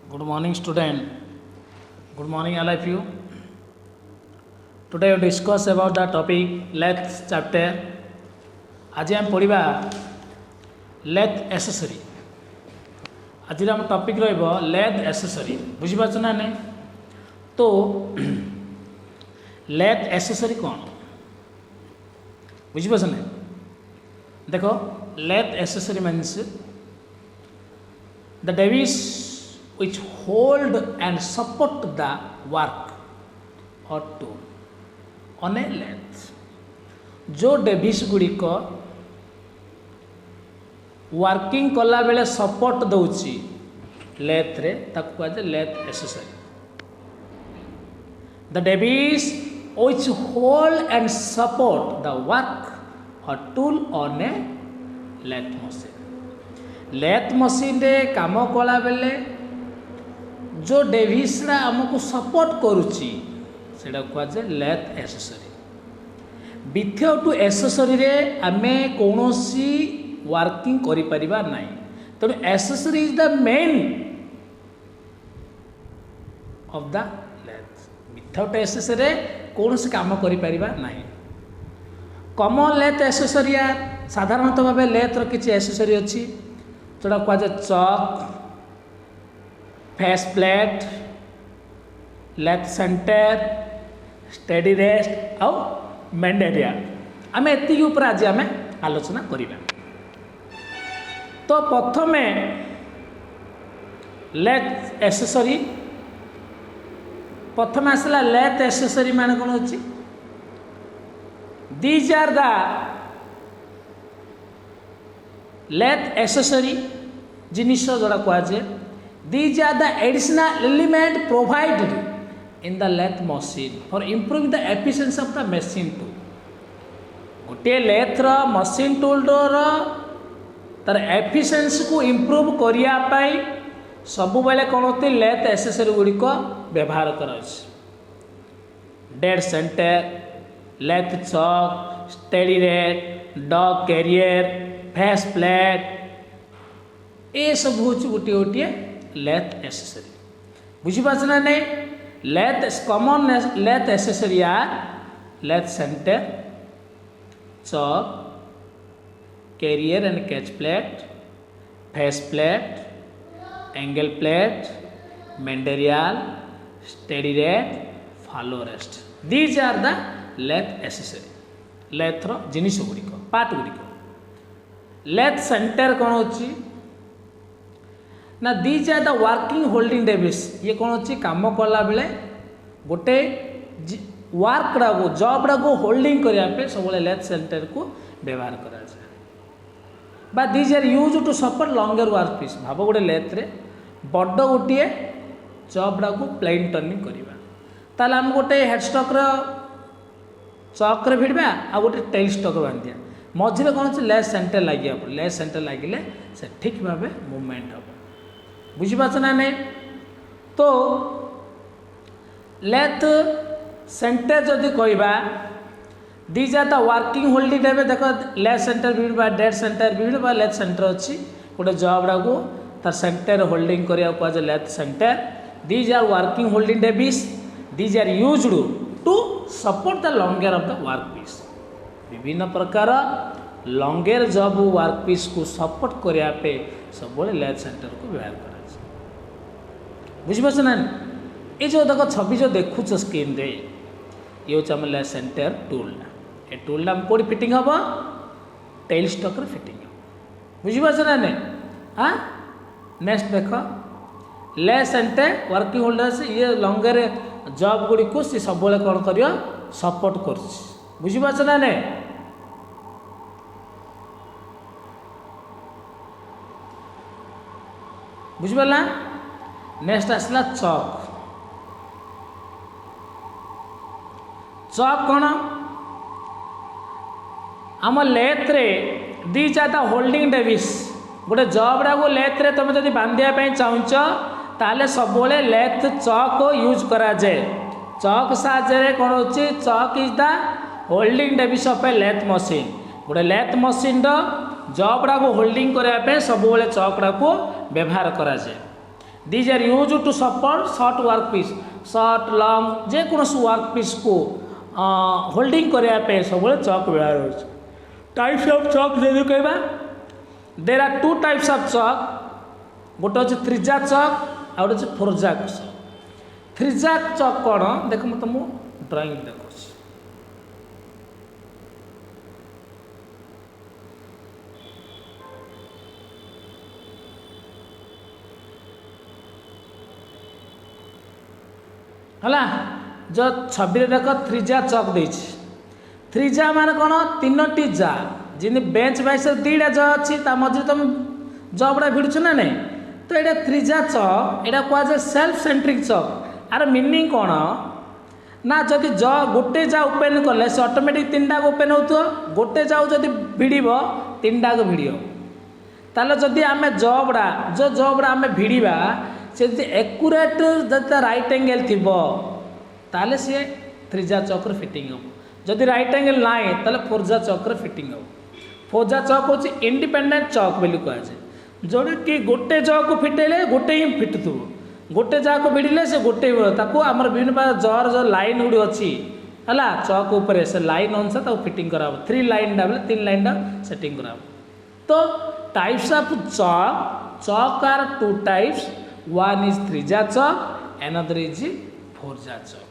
Good morning, student. Good morning, all of you. Today we discuss about the topic lathe chapter. आज हम पढ़ा lathe accessory. आज हम topic रहिबो lathe accessory. बुझिपाछ ना नहीं? तो लेथ एसेसरी कौन? बुझिपाछ ना? देखो lathe accessory means the device which hold and support the work or tool on a lathe. जो डेविस गुड़िक वर्किंग कला बेले सपोर्ट दउची लेथ रे ताकू कहते lathe accessory. The device which hold and support the work or tool on a lathe machine. Lathe machine रे काम कला बेले जो डेविसरा आमको सपोर्ट करुची सेटा कहजे लेथ एसेसरी. विथआउट एसेसरी रे आमे कोनोसी वर्किंग करि परिबा नाही. तो accessory is the main of the lathe. Without accessory रे कोनोसी काम करि परिबा नाही. कॉमन लेथ एसेसरी या साधारणतः भाबे लेथ रो किछि एसेसरी अछि जोड़ा कहजे chuck, face plate, lathe centre, steady rest आउ मेंडेरिया. आम एति ऊपर आज आम आलोचना करिबा. तो प्रथमे लेथ एसेसरी प्रथम आसला लेथ एसेसरी मान कौन होची these are the lathe accessory जिनिस जोड़ा कहुए these are the additional element provided in the lathe machine for improving the efficiency of the machine tool. गोटे लेथर मशीन टूल तार एफिशिएंसी को इम्प्रूव करने सब बेले कौन होती लेथ एसेसरी गुड़िक व्यवहार कर. डेड सेंटर, लेथ चक, स्टेडी रेट, डग कैरियर, फेस प्लेट ये सब हूँ गोटे गोटे लेथ एसेसरी. बुझीपाच ना नहीं? Lathe common lathe accessory are lathe centre, chuck, carrier and catch plate, face plate, angle plate, mandrel, steady rest, follow rest. These are the lathe accessory. लेथर जिनिस गुड़िक पार्ट गुड़िक. लेथ सेंटर कौन होची ना these are the working holding devices. ये कौन होची काम कला बेले गोटे वर्क को जॉब को होल्डिंग करने सब लेथ सेंटर को व्यवहार करा जाए. बा these are use to support longer work piece. भाव गोटे लेथ रे बड़ गोटे जॉब को प्लेन टर्निंग करवा ताले हम गोटे हेडस्टॉक चक रे भिड़वा आ गोटे टेल स्टॉक बांधिया मझे कौन अच्छे लेथ सेंटर लगे. लेथ सेंटर लगिले से ठीक भाव मुवमेंट हम. बुझीपाच ना नहीं? तो लेथ सेंटर जदि कहवा these are the working holding devices. देख लेथ सेंटर भी डेड सेंटर भी लेथ सेंटर अच्छी गोटे जॉब को तार सेंटर होल्डिंग करा कहुए lathe centre. These are working holding devices. These are used to support the longer of the work piece. विभिन्न प्रकार लॉन्गर जॉब वर्क पीस को सपोर्ट करने सब लेथ सेंटर को व्यवहार कर. बुझीपाच ना? ये जो देख छवि जो देखुच स्क्रीन रे ये हूँ आम लेथ सेंटर टूल. ये टूल आम कौट फिटिंग हम टेल स्टॉक रे फिटिंग. बुझीपाच ना नहीं? हाँ नेक्स्ट देख लेथ सेंटर वर्किंग होल्डर ये लॉन्गर जॉब गुड़ी को सी सब कौन कर सपोर्ट कर. बुझीपाच ना नहीं? बुझिपारा? नेक्स्ट आसला चक. चक कौन आम लेथ रे these are the holding device. गोटे जॉब को लेथ रे तुम जब बांधिया चाहूच ताले सब लेथ चक यूज करा जाए. चक साहाय्य कौन हो chuck is the holding device of a lathe machine. गोटे लेथ मशीन जॉब को होल्डिंग करने सब चक को व्यवहार करा जाए. These are use to support short work piece short long जेकोसी वर्क पीस को होल्डिंग करने सब चक व्यवहार हो टाइप्स ऑफ चक जदि कहबा there are two types of chuck गोटे हूँ थ्रिजा चक आ गोटे फोरजा चक थ्रिजा चक कौन देख मैं तुम ड्राइंग देखो है जो छवि देख थ्रिजा चक दे थ्रिजा मान कौन तीनो जा जिन बेंच बैस दीटा ज अच्छी मझे तुम ज गुड़ा भिड़ुच ना नहीं तो ये थ्रिजा चक यहाँ कहुए self centric chuck are meaning कौन ना जदि ज गोटे जा ओपेन कले से ऑटोमेटिक तीन टाक ओपेन हो गोटे जाऊ जदि भिड़ तीन टाक भिड़ ताले जदि आम ज गुड़ा आम भिड़ा से एक्यूरेट जब राइट एंगल थी ताले सी थ्रिजा चक्र फिटिंग हम जदि राइट एंगल ना ताले फोरजा चक्र फिटिंग हम फोरजा चक हूँ इंडिपेंडेंट चक बोली कहुए जोड़ा कि गोटे ज को फिटेले गोटे ही फिटुव गोटे जा को भिड़े से गोटे ही आमर विभिन्न प्रकार जर जो लाइन गुड़ी अच्छी है चक उपर से लाइन अनुसार फिटिंग करा थ्री लाइन बोले तीन लाइन सेटिंग करा तो types of chuck are two types one is three jaw chuck another is four jaw chuck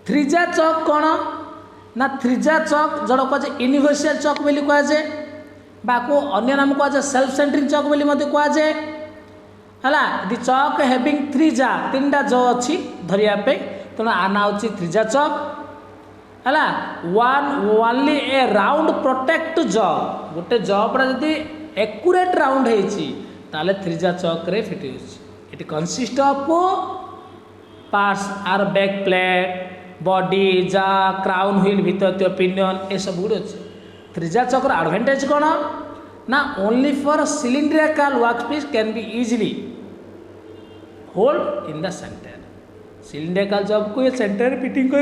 three jaw chuck कौन ना थ्रिजा चक जोड़ा कहुए यूनिवर्सल चक बोली कहुए बाको अन्य नाम कहुए सेल्फ सेंट्रिक चक बोली कहुए है दि चक हैविंग थ्रिजा तीन टा ज अच्छी धरियापे तेणु आना हूँ थ्रिजा चक है one only A round protect ज गोटे जबड़ा जदि एक्यूरेट राउंड होता थ्रिजा चक्रे फिट होती consist of parts are back plate body जा क्राउन व्हील भीतर पिनियन ये सब गुड़ अच्छे थ्रिजा चक्र एडवांटेज कौन ना only for cylindrical workpiece can be easily hold in the centre cylindrical जब को ये सेंटर फिटिंग कर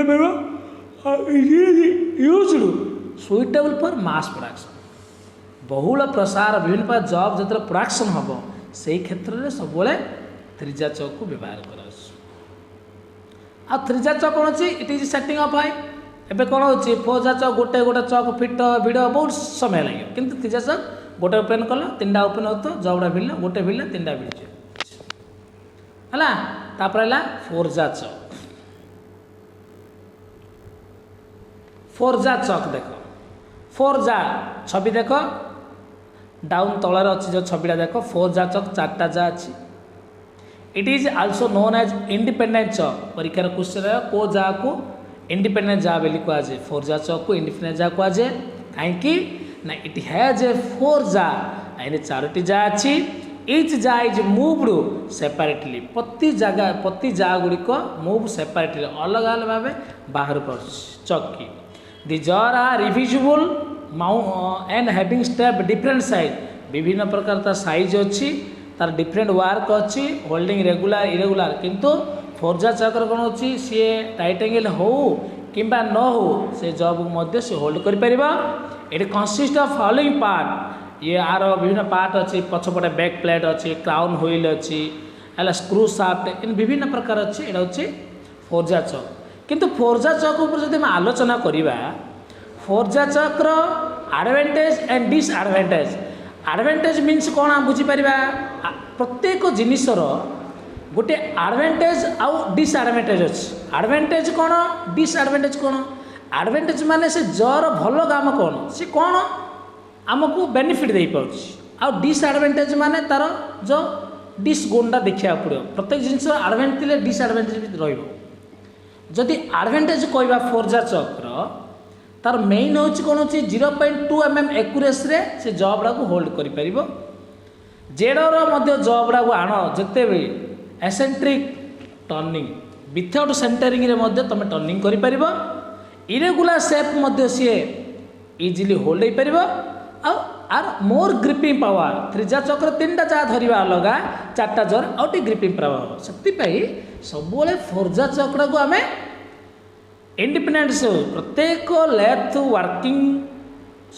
used suitable for mass production बहुल प्रसार विभिन्न प्रकार जब जो प्रोडक्शन हम से क्षेत्र में सब थ्रिजा चक को व्यवहार कर थ्रिजा चक कौन अच्छी it is setting up high एवं कौन हो फोरजा चक गोटे गोटे चक फिट भिड़ बहुत समय लगे किंतु थ्रिजा चक गोटे ओपेन कल तीन टा ओपेन हो जबड़ा भिड़ गोटे भिड़ तीन टा भिड़ है तापर फोरजा चक फोरजा चक देख फोरजा छवि देख डाउन तलार अच्छी जो छविटा देख फोरजा चक चार्टा जा अच्छी it is also known as independent chuck परीक्षार क्वेश्चन को जा को इंडिपेंडेंट जा बोली कहुए फोरजा चक को इंडिपेंडेंट जा कहुए कहीं ना इट हैज ए फोरजा यानी चारोटी जा अच्छी इच जा इज मूव्ड सेपरेटली प्रति जा गुड़िक मूव सेपरेटली अलग अलग भाव बाहर पड़ चक्की the jaws are reversible and having step different size विभिन्न प्रकार ता साइज अच्छी तार डिफरेंट वर्क अच्छी होल्डिंग रेगुलर इरेगुलर किंतु फोरजा चक्र कौन अच्छी सी टाइट एंगल हो कि न हो से जब को सी होल्ड कर कंसिस्ट ऑफ फॉलोइंग पार्ट ये आर विभिन्न पार्ट अच्छी पछपटे बैक प्लेट अच्छी क्राउन व्हील अच्छी है स्क्रू शाफ्ट इन विभिन्न प्रकार अच्छी यहाँ हूँ फोरजा चक किंतु फोरजा चक उपर जब आलोचना करवा फोरजा चक्र advantage and disadvantage advantage means कौन बुझीपर प्रत्येक जिनिसर गोटे एडवांटेज आउ डिसएडवांटेज अच्छी एडवांटेज कौन डिसएडवांटेज कौन एडवांटेज माने से जर भल काम कौन सी कौन आमको बेनिफिट दे पाउछि आउ डिसएडवांटेज माने तार जो डिस गुणटा देखा पड़ो प्रत्येक जिनिस एडवांटेज डिसएडवांटेज भी रही जदि एडवांटेज कहवा फोरजा चक्र तार मेन हूँ कौन हो 0.2 mm एक्यूरेसी से जबड़ा को होल्ड कर जेडर जबड़ा को आण जिते भी एसेंट्रिक टर्निंग विथआउट सेंटरिंग तुम टर्निंग कर इरेगुलर सेप सी इजिली होल्ड हो पार आर मोर ग्रिपिंग पावर थ्रिजा चक्र तीन टा जा धरवा अलग चार्टा जर आउटे ग्रिपिंग पावर से सब फोरजा चक्र को आम इंडिपेंडेंस प्रत्येक लेथ वर्किंग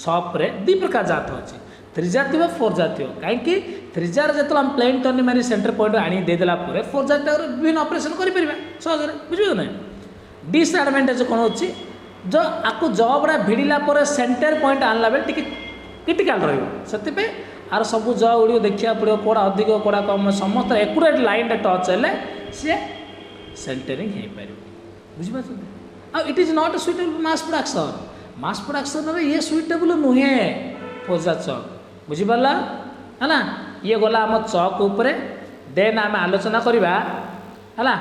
शॉप रे दी प्रकार जात अच्छे थ्री जार थी फोर जार थी कहीं थ्री जार जो आम प्लेन टर्न मारी सेंटर पॉइंट आनी देदेला फोर जार विभिन्न ऑपरेशन करें सहज बुझे ना डिसएडवांटेज कौन अच्छी जो आपको जब्रा भिड़ला सेंटर पॉइंट आनला बेले टी क्रिटिकाल रही आर सब जब गुड़ देखा पड़ो कौड़ा अधिक कौड़ा कम समस्त एकुरेट लाइन टच हेल्ले सी सेंटरिंग हो पार बुझिपार it is not suitable mass production ये सुइटेबल नुहे फोर्जा चक बुझिपार है ये गला आम चक उपरे देन आम आलोचना करवा है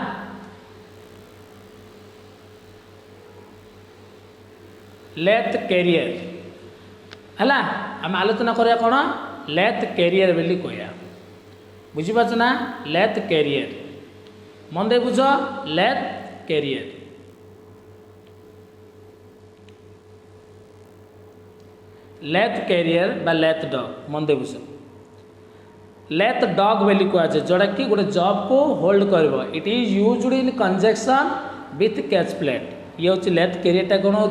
लेथ कैरियर है आम आलोचना करिया कौन लेथ कैरियर बोली कहया बुझिपार ना लेथ कैरियर मन दे बुझ लेथ कैरियर लेथ कैरियर बा लेथ डग मन दे बुझ लेथ डग बोली कहुए जोड़ा कि गोटे जब को होल्ड कर it is used in conjunction with catch plate ये हूँ लेथ कैरियर कौन हो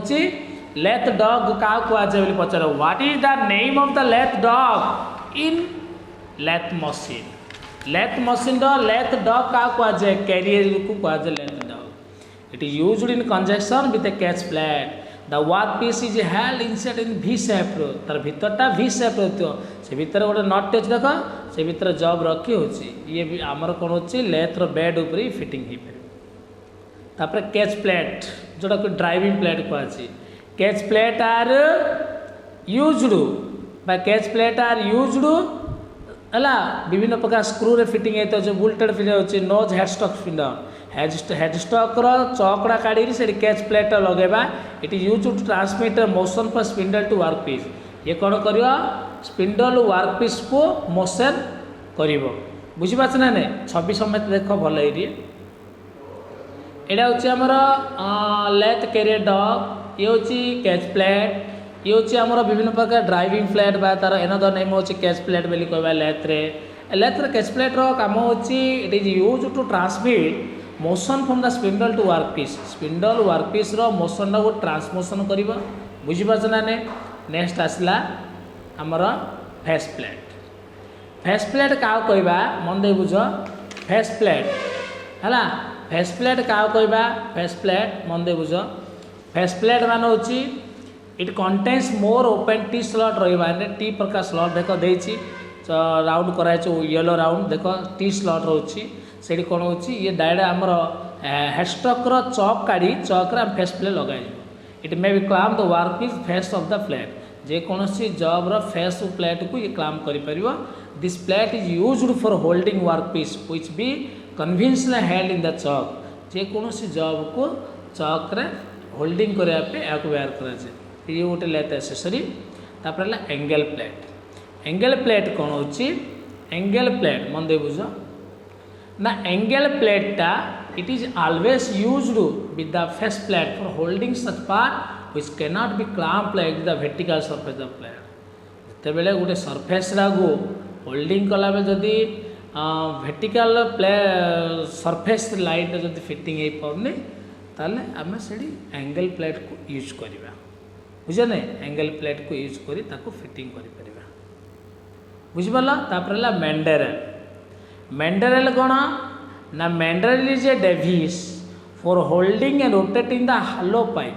लेथ डग क्या कहुए पचार what is the name of the lathe dog in lathe machine lathe dog क्या कहुए कैरियर को कहुए lathe dog it is used in conjunction with a catch plate the work piece is held inside in V shape तार भितरटा V shape रही से भितर गोटे नट टच देख से भितर जब रखी हो ये भी आमर कौन हो लेथर बेड उपर फिटिंग हो पार तापर कैच प्लेट जोटा कि ड्राइविंग प्लेट कहुए कैच प्लेट आर यूज्ड बा कैच प्लेट आर यूज्ड है विभिन्न प्रकार स्क्रू रे फिटिंग होता है बुलेटेड फिटिंग होची नोज हेडस्टॉक फिटिंग हेडस्टॉक चौकड़ा काढ़ी से कैच प्लेट लगेगा it is use to transmit motion for spindle to work piece ये कौन कर स्पिंडल वर्क पीस को मोशन कर बुझीपार ना नहीं छवि समेत देख भल यहाँ हूँ आमर लेथ कैरियर डग ये हूँ कैच प्लेट ये हूँ आमर विभिन्न प्रकार ड्राइविंग प्लेट बा तार एनदर नेम हूँ कैच प्लेट बोली कहवा लेथ कैच प्लेट काम हूँ it is use to transmit motion from the spindle to work piece motion को ट्रांसमोशन कर बुझीपार ना नहीं नेक्स्ट आसला आमर फेस प्लेट क्या कहवा मन दे बुझ फेस प्लेट है फेस प्लेट क्या कहवा फेस प्लेट मन दे बुझ फेस प्लेट मान हूँ it contains more open T slot रही टी प्रकार स्लॉट देख देती राउंड कराई येलो राउंड देख टी स्लॉट रोची से कौन हो ये डायरेक्ट आमर हेडस्टॉक चक काढ़ी चक्रे आम फेस प्लेट लगाई it may be clamp the work piece face of the plate जेकोसी जब्र फेस प्लेट को ये क्लाम कर this plate is used for holding work piece which be conventionally held in the chuck जेकोसी job को चक्रे होल्डिंग करने व्यवहार कर ये गोटे लेथ एक्सेसरी तापर एंगल प्लेट कौन हो एंगल प्लेट मन दे बुझ ना एंगल प्लेटा it is always used with the face plate for holding such part which can not be clamped like the vertical surface of plate जिते गोटे सरफेस को होल्डिंग कला बेले जदि वर्टिकल प्ले सरफेस लाइन जदि फिटिंग हो पारनी ताले आम से एंगल प्लेट को यूज करवा बुझे ना एंगल प्लेट को यूज कर फिटिंग कर बुझिपार मेंडेरेल कौन ना mandrel is a device for holding and rotating the hollow pipe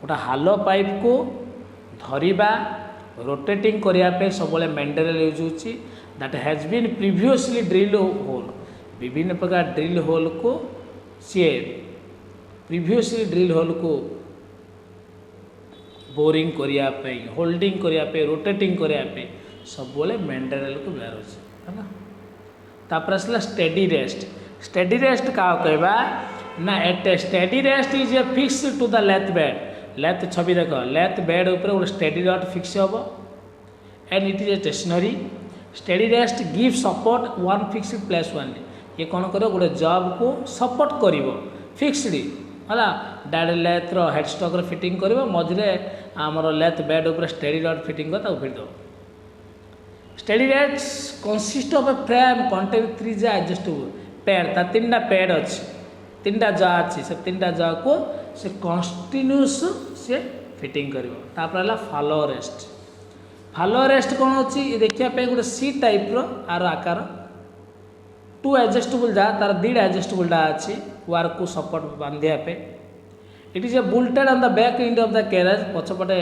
गोटे हालो पाइप को धरिबा रोटेटिंग करने सब मेंडेरेल यूज होची that has been previously drill hole विभिन्न प्रकार ड्रिल होल को सी प्रीवियसली ड्रिल होल को बोरिंग करने होल्डिंग करने रोटेटिंग करने सब मेंडेरेल को व्यवहार है तापर आसला स्टेडी रेस्ट क्या कहवा ना at steady rest is a fix to the lathe छवि देख लेथ बेड उपर गोटे स्टेडी रड फिक्स हम and it is a stationary steady rest give support one fixed place one ये कौन कर गोटे जब को सपोर्ट कर फिक्सड है डायरेक्ट लेथर हेडस्टॉक फिटिंग कर मझे आमर लेथ बेड उपर स्टेडी रड फिटिंग कर फिट दो steady rates consist of a frame contain 3 जा एडजस्टेबल पैड ता 3टा पैड अच्छी 3टा जा अच्छी से 3टा जा को से कंटिन्यूस से फिटिंग कर फॉलो फालो रेस्ट कौन अच्छी ये देखापी गोटे सी टाइप आर आकार टू एडजस्टेबल जहाँ तार दीटा एडजस्टेबल डा अच्छी वार को सपोर्ट बांधापे it is a bolted on the back wind of the carriage पछपटे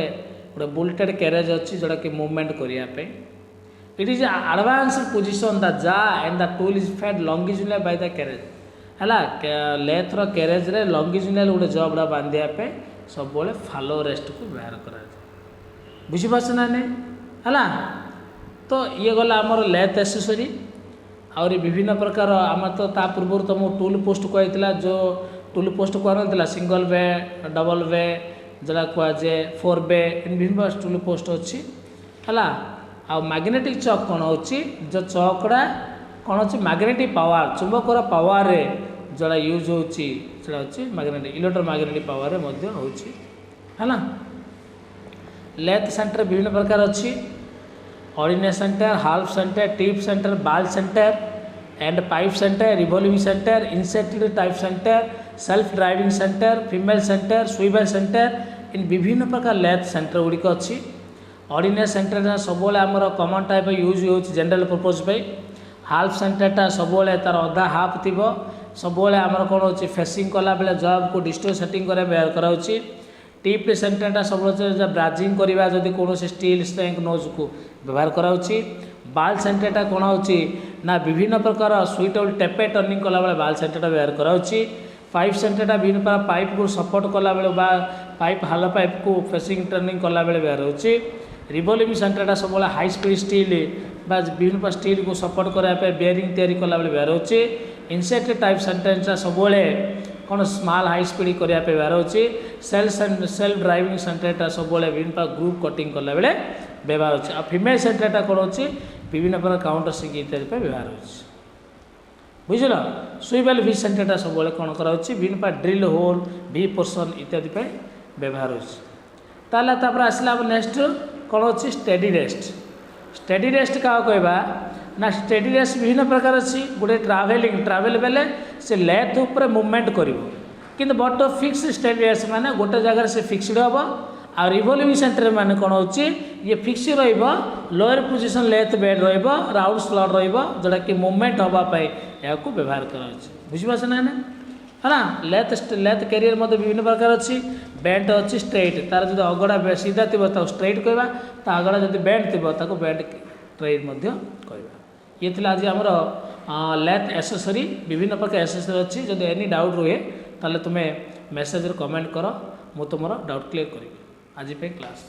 गोटे बुलेटेड कैरेज अच्छी जोटा कि मूवमेंट करने it is advance position the जा and the tool is fed longitudinal by the carriage है लेथर कैरेज रे लॉन्गिट्यूडिनल गोटे जॉब डा बांधापे सब फालो रेस्ट को व्यवहार करा बुझीपार ना नहीं है तो ये गला आमर लेथ एक्सेसरी आउरी विभिन्न प्रकार आम तो ता पूर्व तुम टूल पोस्ट कहला जो टूल पोस्ट कहना सिंगल वे डबल वे जोड़ा कहुए 4 वे इन विभिन्न टूल पोस्ट अच्छी है आ मैग्नेटिक चक कौन हो जो चकड़ा कौन अच्छी मैग्नेटिक पावर चुंबकर पावर रे जोड़ा यूज होची मैग्नेटिक इलेक्ट्रोमैग्नेटिक पावर रे मध्य होची है लेथ सेंटर विभिन्न प्रकार अच्छी ordinate centre half centre tip centre ball centre end pipe centre revolving centre inserted type centre self driving centre female centre swivel centre इन विभिन्न प्रकार लेथ सेंटर गुड़िक अच्छी ऑर्डिनेट सेंटर सब आमर कमन टाइप यूज हो जनरल पर्पज पे half सेंटरटा सब तार अधा हाफ थी सब आमर कौन हो फेसिंग कला बेले जॉब को डिस्टो सेटिंग कर व्यवहार कराऊँगी टिप सेंटरटा सब ब्राजिंग करवा जदि कौन स्टील स्ट्रेंथ नोज को व्यवहार कराऊँगी बाल सेंटरटा कौन हो ना विभिन्न प्रकार सुइटेबल टेपे टर्निंग कला बेले बाल सेंटरटा व्यवहार कराऊँगी पाइप सेंटरटा विभिन्न प्रकार पाइप को सपोर्ट कला बेले पाइप हाल पाइप को फेसिंग टर्निंग कला बेले व्यवहार होची रिवॉल्विंग सेंटरटा सब हाई स्पीड स्टील बा विभिन्न प्रकार स्टील को सपोर्ट कराया बेयरिंग तैयारी कला बेले व्यवहार होची इंसेक्टेड टाइप सेंटरटा सब कौन स्मॉल हाई स्पीड करने व्यवहार होची सेल्फ ड्राइविंग सेंटरटा सब विभिन्न प्रकार ग्रुप कटिंग कला बेले व्यवहार होची आ फीमेल सेंटरटा कौन होची विभिन्न प्रकार काउंटर सिंग इत्यादि व्यवहार होची बुझल स्विवेल भी सेंटरटा सब कौन कराऊँगी विभिन्न प्रकार ड्रिल होल भी पोर्सन इत्यादि व्यवहार होची ताला तापर आसला नेक्स्ट कौन होची स्टेडी रेस्ट क्या कहबा ना स्टेडी रेस्ट विभिन्न प्रकार अच्छी गोटे ट्रावेल बेले से लेथ उपर मूवमेंट कर कि बट फिक्स स्टेडी रेस्ट माने गोटे जगह से फिक्सड हम आ रिवॉल्विंग सेंटर माने कौन हो ये fix lower position lathe bed round slot जोटा कि मूवमेंट हाँपाई यहाँ व्यवहार कर बुझीपार ना है लेथ कैरियर मध्य विभिन्न प्रकार अच्छी बेंट अच्छी स्ट्रेट तार जो अगड़ा सीधा थी स्ट्रेट कहवा अगड़ा जब बेंट थी बेंट स्ट्रेट कहवा ये थी आज आमर लेथ एक्सेसरी विभिन्न प्रकार एक्सेसरी अच्छी जब एनी डाउट रुहे ताले तुम्हें मेसेज कमेंट कर मु तुम डाउट क्लियर करी आज पे क्लास।